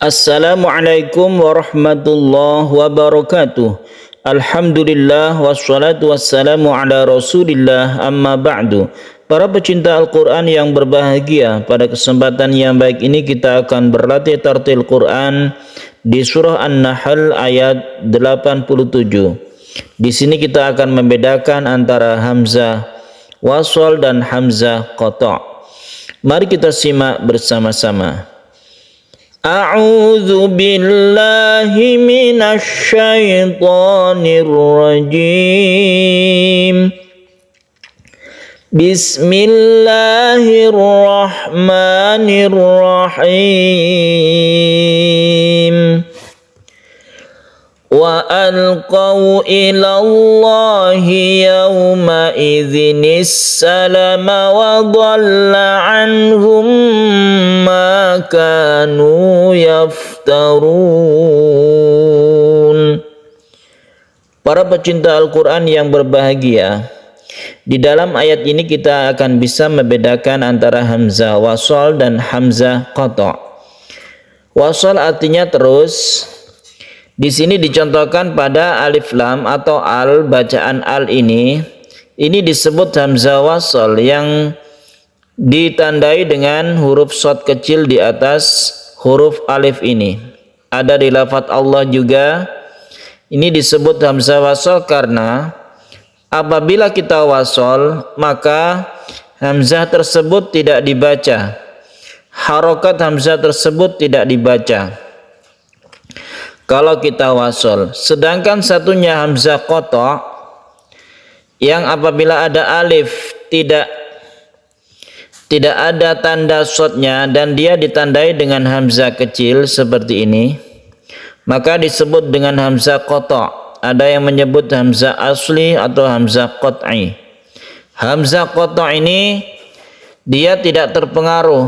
Assalamualaikum warahmatullahi wabarakatuh. Alhamdulillah wassalatu wassalamu ala rasulillah amma ba'du. Para pecinta Al-Quran yang berbahagia, pada kesempatan yang baik ini kita akan berlatih tartil Quran di surah An-Nahl ayat 87. Di sini kita akan membedakan antara hamzah wasl dan hamzah qata'. Mari kita simak bersama-sama. A'udzu billahi minasy syaithanir rajim. Bismillahirrahmanirrahim. Wa alqaw ilallahi yawma idhinis salama wa dhalla anhum ma kanu yaftarun. Para pecinta Al-Quran yang berbahagia, di dalam ayat ini kita akan bisa membedakan antara hamzah wasal dan hamzah qata'. Wasal artinya terus. Di sini dicontohkan pada alif lam atau al, bacaan al ini disebut hamzah wasal yang ditandai dengan huruf shad kecil di atas huruf alif ini. Ada di lafaz Allah juga ini disebut hamzah wasal karena apabila kita wasal maka hamzah tersebut tidak dibaca. Harokat hamzah tersebut tidak dibaca kalau kita wasal. Sedangkan satunya hamzah qata' yang apabila ada alif tidak ada tanda shadnya dan dia ditandai dengan hamzah kecil seperti ini, maka disebut dengan hamzah qata'. Ada yang menyebut hamzah asli atau hamzah qat'i. Hamzah qata' ini dia tidak terpengaruh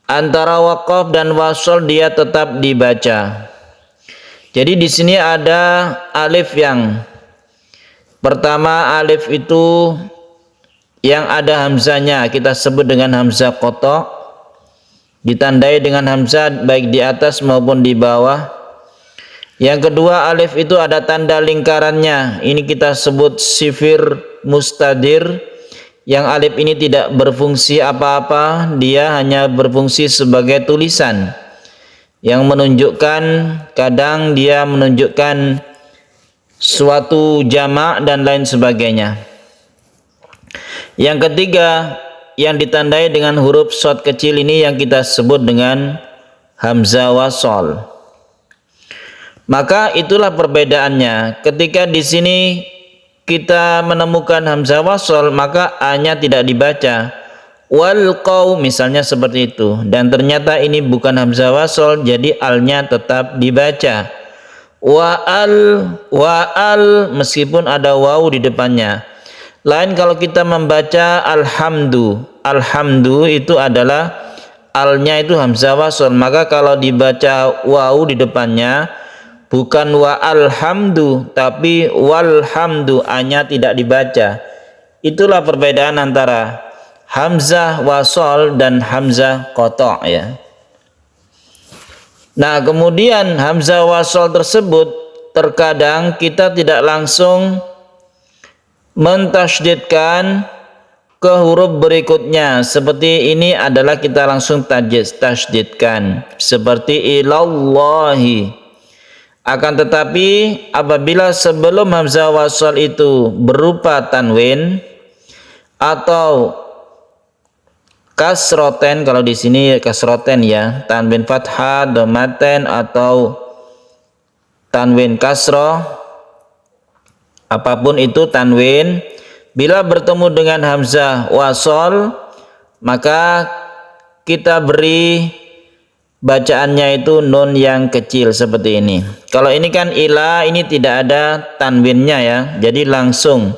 antara waqaf dan wasal, dia tetap dibaca. Jadi di sini ada alif yang pertama, alif itu yang ada hamzahnya kita sebut dengan hamzah qata', ditandai dengan hamzah baik di atas maupun di bawah. Yang kedua, alif itu ada tanda lingkarannya, ini kita sebut sifir mustadir, yang alif ini tidak berfungsi apa-apa, dia hanya berfungsi sebagai tulisan yang menunjukkan, kadang dia menunjukkan suatu jamak dan lain sebagainya. Yang ketiga, yang ditandai dengan huruf shad kecil ini yang kita sebut dengan hamzah wasal. Maka itulah perbedaannya. Ketika di sini kita menemukan hamzah wasal, maka a-nya tidak dibaca. Wal qaw misalnya seperti itu, dan ternyata ini bukan hamzah wasal, jadi alnya tetap dibaca. Wa al meskipun ada waw di depannya. Lain kalau kita membaca alhamdu itu adalah alnya itu hamzah wasal, maka kalau dibaca waw di depannya bukan wa alhamdu tapi walhamdu, a-nya tidak dibaca. Itulah perbedaan antara hamzah wasal dan hamzah qata' ya. Nah, kemudian hamzah wasal tersebut terkadang kita tidak langsung mentasydidkan ke huruf berikutnya. Seperti ini adalah kita langsung tasydidkan seperti ilallahi. Akan tetapi apabila sebelum hamzah wasal itu berupa tanwin atau kasroten, kalau di sini kasroten ya, tanwin fathah, domaten atau tanwin kasroh, apapun itu tanwin, bila bertemu dengan hamzah wasal maka kita beri bacaannya itu nun yang kecil seperti ini. Kalau ini kan ila, ini tidak ada tanwinnya ya, jadi langsung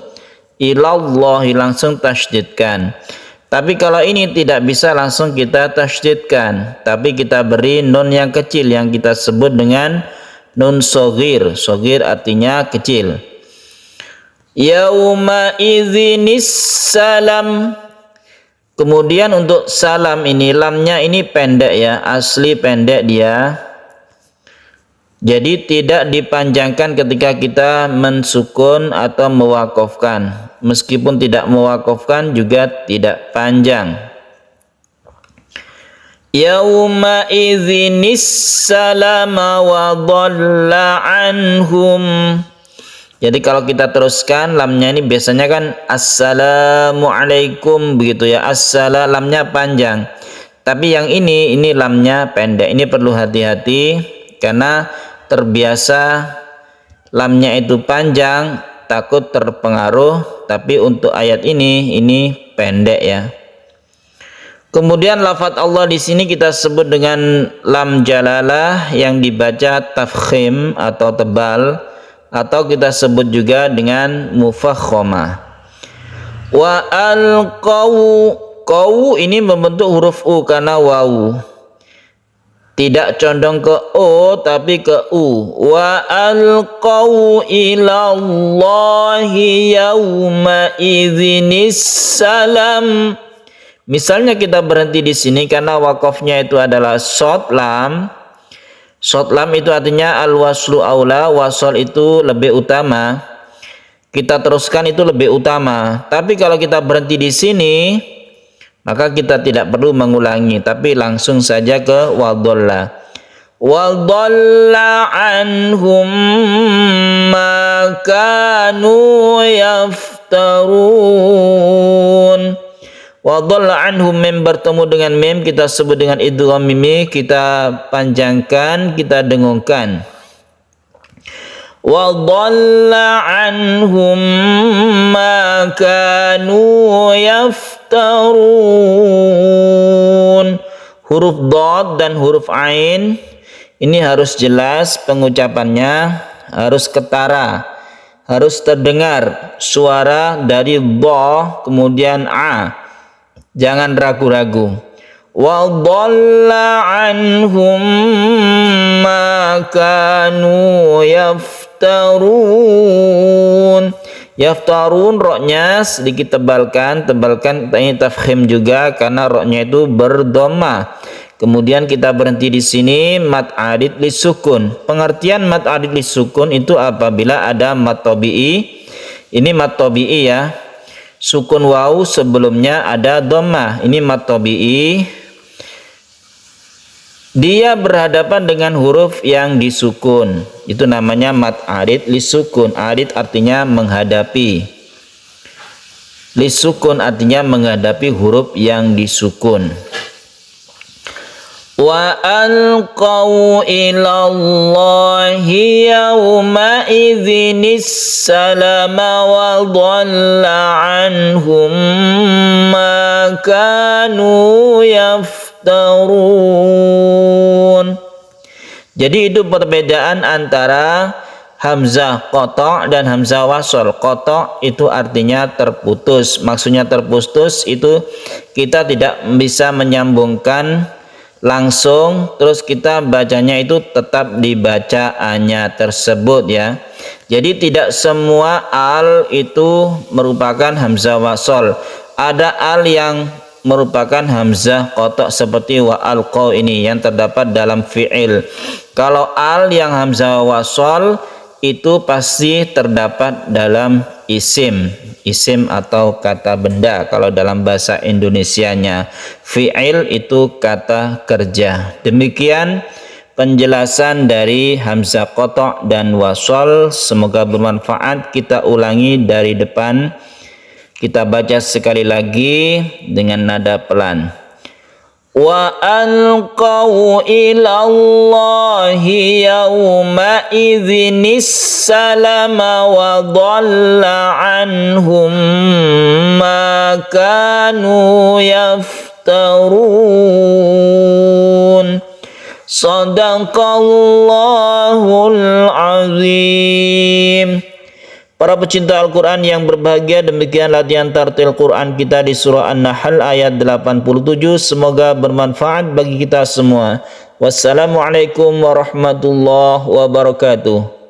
ilallahi, langsung tasydidkan. Tapi kalau ini tidak bisa langsung kita tasydidkan, tapi kita beri nun yang kecil yang kita sebut dengan nun shogir. Shogir artinya kecil. Yauma idzinis salam. Kemudian untuk salam ini lamnya ini pendek ya, asli pendek dia. Jadi tidak dipanjangkan ketika kita mensukun atau mewakofkan. Meskipun tidak mewakofkan juga tidak panjang. Yauma idzinis salama wa dhalla anhum. Jadi kalau kita teruskan lamnya ini biasanya kan assalamualaikum begitu ya. Lamnya panjang. Tapi yang ini lamnya pendek. Ini perlu hati-hati karena terbiasa lamnya itu panjang, takut terpengaruh. Tapi untuk ayat ini pendek ya. Kemudian lafaz Allah di sini kita sebut dengan lam jalalah yang dibaca tafkhim atau tebal, atau kita sebut juga dengan mufakhamah. Wa alqau ini membentuk huruf u karena wawu. Tidak condong ke o tapi ke u. Wa alqau ilallahi yauma idzinis salam. Misalnya kita berhenti di sini karena wakafnya itu adalah short lam. Short lam itu artinya al-waslu aula, wasol itu lebih utama. Kita teruskan itu lebih utama. Tapi kalau kita berhenti di sini, maka kita tidak perlu mengulangi, tapi langsung saja ke wadalla. Wadalla anhum ma kanu yaftarun. Wadalla anhum, mem bertemu dengan mem kita sebut dengan idgham mimi, kita panjangkan, kita dengungkan. Wadalla anhum ma kanu yaftarun. Huruf dad dan huruf ain ini harus jelas pengucapannya, harus ketara, harus terdengar suara dari dha kemudian a, jangan ragu-ragu. Wadalla anhum ma kanu yaftarun. Yaftarun roknya sedikit tebalkan ini tafkhim juga karena roknya itu berdhamma. Kemudian kita berhenti di sini mad adid lisukun. Pengertian mad adid lisukun itu apabila ada mad tabi'i. Ini mad tabi'i ya. Sukun wawu sebelumnya ada dhammah. Ini mad tabi'i. Dia berhadapan dengan huruf yang disukun. Itu namanya mad arid lisukun. Arid artinya menghadapi. Lisukun artinya menghadapi huruf yang disukun. Wa alqau ilallahi yawma idzinis salama wa dhalla anhum ma kanu yaftarun. Jadi itu perbedaan antara hamzah qata' dan hamzah wasol. Qata' itu artinya terputus. Maksudnya terputus itu kita tidak bisa menyambungkan langsung, terus kita bacanya itu tetap dibaca a-nya tersebut ya. Jadi tidak semua al itu merupakan hamzah wasol. Ada al yang merupakan hamzah qata' seperti wa alqa ini yang terdapat dalam fi'il. Kalau al yang hamzah wasol itu pasti terdapat dalam isim atau kata benda. Kalau dalam bahasa Indonesianya fi'il itu kata kerja. Demikian penjelasan dari hamzah qata' dan wasol. Semoga bermanfaat. Kita ulangi dari depan. Kita baca sekali lagi dengan nada pelan. Wa alqau ilallahi yawma idzinis salama wa dhalla anhum ma kanu yaftarun. Sadaqallahul azim. Para pecinta Al-Quran yang berbahagia, demikian latihan tartil Quran kita di surah An-Nahl ayat 87. Semoga bermanfaat bagi kita semua. Wassalamualaikum warahmatullahi wabarakatuh.